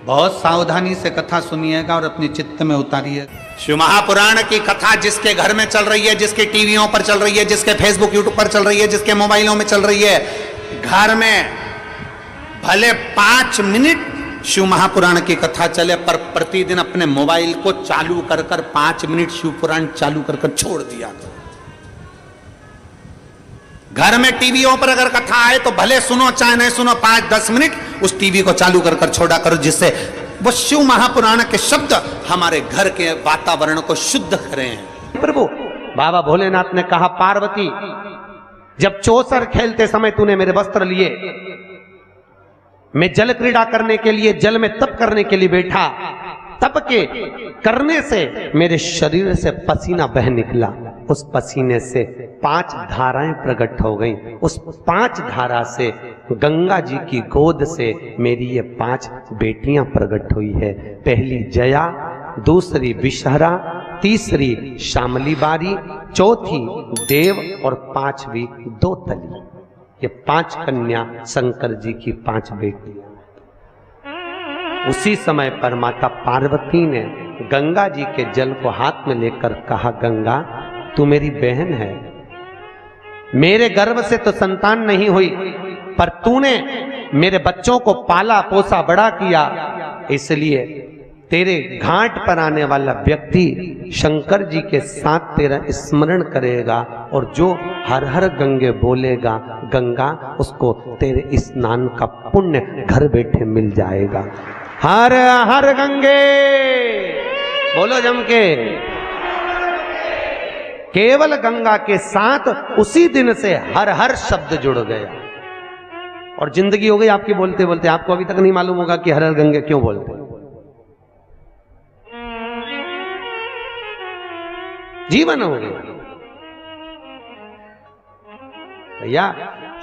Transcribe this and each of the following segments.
बहुत सावधानी से कथा सुनिएगा और अपने चित्त में उतारिए। शिव महापुराण की कथा जिसके घर में चल रही है, जिसके टीवियों पर चल रही है, जिसके फेसबुक यूट्यूब पर चल रही है, जिसके मोबाइलों में चल रही है, घर में भले 5 मिनट शिव महापुराण की कथा चले, पर प्रतिदिन अपने मोबाइल को चालू कर 5 मिनट शिव पुराण चालू कर छोड़ दिया। घर में टीवियों पर अगर कथा आए तो भले सुनो चाहे नहीं सुनो, 5-10 मिनट उस टीवी को चालू कर छोड़ा करो, जिससे वो शिव महापुराण के शब्द हमारे घर के वातावरण को शुद्ध करें। प्रभु बाबा भोलेनाथ ने कहा, पार्वती जब चौसर खेलते समय तूने मेरे वस्त्र लिए, मैं जल क्रीड़ा करने के लिए, जल में तप करने के लिए बैठा, तप के करने से मेरे शरीर से पसीना बह निकला, उस पसीने से 5 धाराएं प्रकट हो गईं। उस 5 धारा से गंगा जी की गोद से मेरी ये 5 बेटियां प्रकट हुई है। पहली जया, दूसरी विषहरा, तीसरी शामली बारी, चौथी देव और 5वीं दोतली। ये 5 कन्या शंकर जी की 5 बेटियां। उसी समय पर माता पार्वती ने गंगा जी के जल को हाथ में लेकर कहा, गंगा तू मेरी बहन है, मेरे गर्भ से तो संतान नहीं हुई, पर तूने मेरे बच्चों को पाला पोसा बड़ा किया, इसलिए तेरे घाट पर आने वाला व्यक्ति शंकर जी के साथ तेरा स्मरण करेगा और जो हर हर गंगे बोलेगा, गंगा उसको तेरे स्नान का पुण्य घर बैठे मिल जाएगा। हर हर गंगे बोलो जम के। केवल गंगा के साथ उसी दिन से हर हर शब्द जुड़ गया और जिंदगी हो गई आपकी बोलते बोलते। आपको अभी तक नहीं मालूम होगा कि हर हर गंगे क्यों बोलते। जीवन हो गया भैया।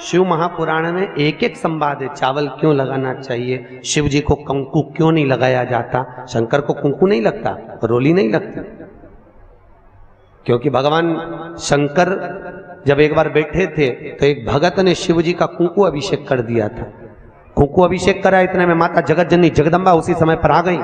शिव महापुराण में एक एक संवाद है। चावल क्यों लगाना चाहिए, शिव जी को कंकु क्यों नहीं लगाया जाता, शंकर को कुंकू नहीं लगता, रोली नहीं लगती, क्योंकि भगवान शंकर जब एक बार बैठे थे तो एक भगत ने शिव जी का कुंकू अभिषेक कर दिया था। कुंकू अभिषेक करा, इतने में माता जगत जननी जगदम्बा उसी समय पर आ गई।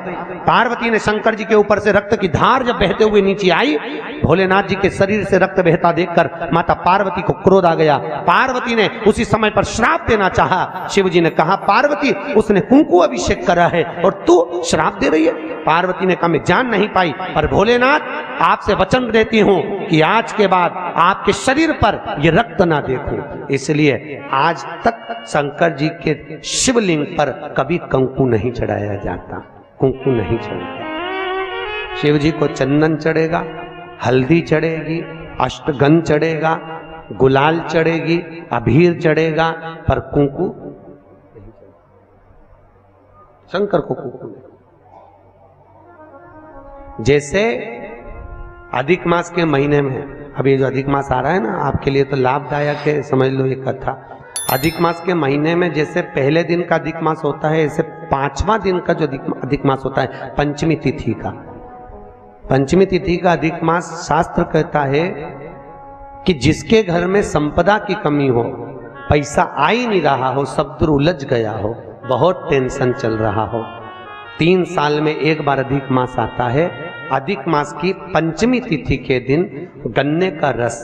पार्वती ने शंकर जी के ऊपर से रक्त की धार जब बहते हुए नीचे आई, भोलेनाथ जी के शरीर से रक्त बहता देखकर माता पार्वती को क्रोध आ गया। पार्वती ने उसी समय पर श्राप देना चाहा। शिव जी ने कहा, पार्वती उसने कुंकू अभिषेक करा है और तू श्राप दे रही है। पार्वती ने कहा, मैं जान नहीं पाई, पर भोलेनाथ आपसे वचन देती हूं कि आज के बाद आपके शरीर पर यह रक्त ना देखूं। इसलिए आज तक शंकर जी के शिवलिंग पर कभी कंकु नहीं चढ़ाया जाता, कुंकू नहीं चढ़ता। शिव जी को चंदन चढ़ेगा, हल्दी चढ़ेगी, अष्टगंध चढ़ेगा, गुलाल चढ़ेगी, अबीर चढ़ेगा, पर कुंकू शंकर को कुंकू नहीं। जैसे अधिक मास के महीने में, अब ये जो अधिक मास आ रहा है ना, आपके लिए तो लाभदायक है, समझ लो ये कथा। अधिक मास के महीने में जैसे पहले दिन का अधिक मास होता है, ऐसे 5वां दिन का जो अधिक मास होता है, पंचमी तिथि का, पंचमी तिथि का अधिक मास, शास्त्र कहता है कि जिसके घर में संपदा की कमी हो, पैसा आ ही नहीं रहा हो, सब दूर उलझ गया हो, बहुत टेंशन चल रहा हो, 3 साल में एक बार अधिक मास आता है। अधिक मास की पंचमी तिथि के दिन गन्ने का रस,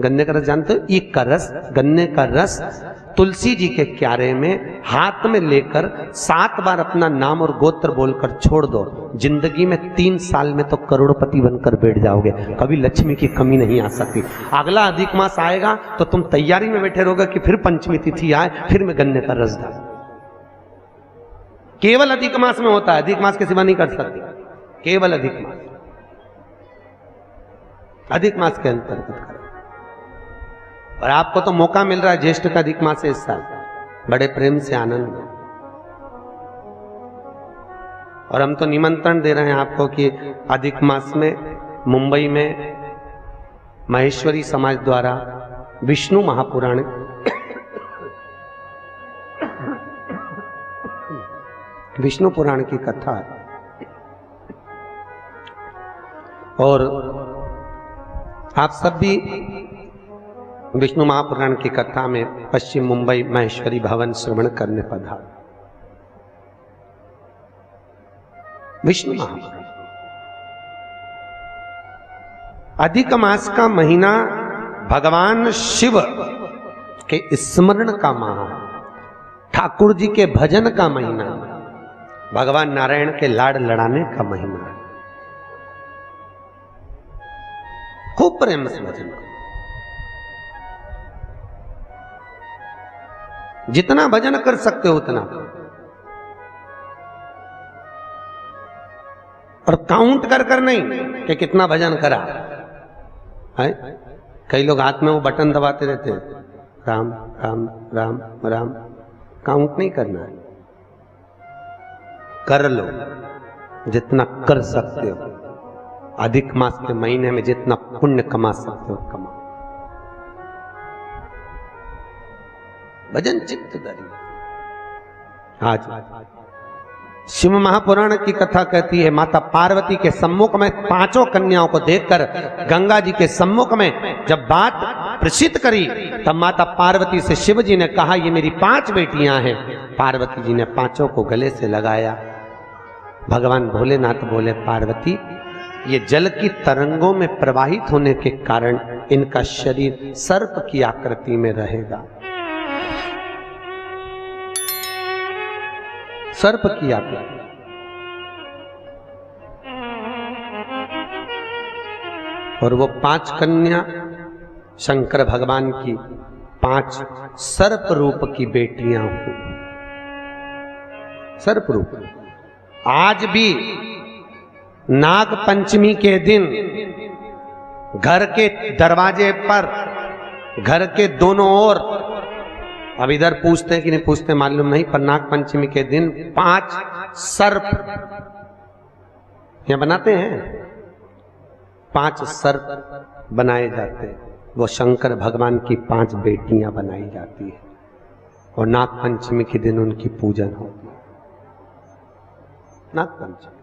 गन्ने का रस जानते हो, ईख का रस, गन्ने का रस तुलसी जी के क्यारे में हाथ में लेकर 7 बार अपना नाम और गोत्र बोलकर छोड़ दो। जिंदगी में 3 साल में तो करोड़पति बनकर बैठ जाओगे, कभी लक्ष्मी की कमी नहीं आ सकती। अगला अधिक मास आएगा तो तुम तैयारी में बैठे रहोगे कि फिर पंचमी तिथि आए, फिर मैं गन्ने का रस डाल। केवल अधिक मास में होता है, अधिक मास के सिवा नहीं कर सकती, केवल अधिक मास, अधिक मास के अंतर्गत करें। और आपको तो मौका मिल रहा है ज्येष्ठ का अधिक मास है इस साल, बड़े प्रेम से आनंद में। और हम तो निमंत्रण दे रहे हैं आपको कि अधिक मास में मुंबई में महेश्वरी समाज द्वारा विष्णु महापुराण विष्णु पुराण की कथा है और आप सब भी विष्णु महापुराण की कथा में पश्चिम मुंबई महेश्वरी भवन श्रवण करने पधार। विष्णु महापुराण। अधिक मास का महीना भगवान शिव के स्मरण का माह, ठाकुर जी के भजन का महीना, भगवान नारायण के लाड़ लड़ाने का महीना। खूब प्रेम से भजन करो, जितना भजन कर सकते हो उतना, और काउंट कर कर नहीं कि कितना भजन करा है। कई लोग हाथ में वो बटन दबाते रहते हैं, राम राम राम राम, काउंट नहीं करना है, कर लो जितना कर सकते हो। अधिक मास के महीने में जितना पुण्य कमा सकते हो कमाओ। भजन चित्त धरिए। आज शिव महापुराण की कथा कहती है, माता पार्वती के सम्मुख में पांचों कन्याओं को देखकर गंगा जी के सम्मुख में जब बात प्रसिद्ध करी, तब माता पार्वती से शिव जी ने कहा, ये मेरी 5 बेटियां हैं। पार्वती जी ने पांचों को गले से लगाया। भगवान भोलेनाथ बोले, पार्वती, ये जल की तरंगों में प्रवाहित होने के कारण इनका शरीर सर्प की आकृति में रहेगा। सर्प की आकृति। और वो 5 कन्या शंकर भगवान की 5 सर्प रूप की बेटियां हुई। सर्प रूप। आज भी नाग पंचमी के दिन घर के दरवाजे पर, घर के दोनों ओर, अब इधर पूछते हैं कि नहीं पूछते मालूम नहीं, पर नाग पंचमी के दिन 5 सर्प यहां बनाते हैं। 5 सर्प बनाए जाते हैं। वो शंकर भगवान की 5 बेटियां बनाई जाती है और नाग पंचमी के दिन उनकी पूजन होती है। नाग पंचमी।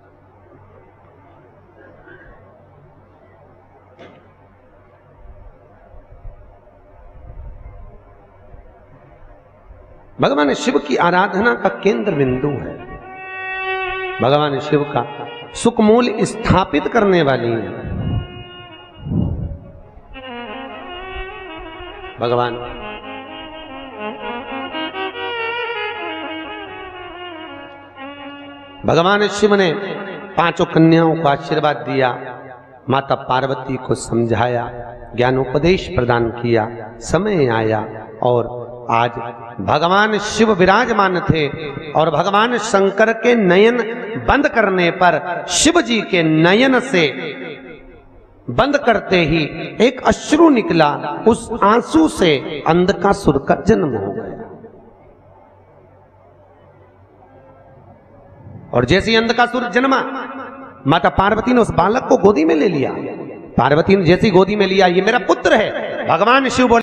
भगवान शिव की आराधना का केंद्र बिंदु है। भगवान शिव का सुखमूल स्थापित करने वाली है। भगवान शिव ने 5 कन्याओं को आशीर्वाद दिया, माता पार्वती को समझाया, ज्ञानोपदेश प्रदान किया। समय आया और आज भगवान शिव विराजमान थे और भगवान शंकर के नयन बंद करने पर शिव जी के नयन से बंद करते ही एक अश्रु निकला। उस आंसू से अंधकासुर का जन्म हो गया। और जैसे ही अंधकासुर जन्मा, माता पार्वती ने उस बालक को गोदी में ले लिया। पार्वती ने जैसी गोदी में लिया, ये मेरा पुत्र है। भगवान शिव बोले,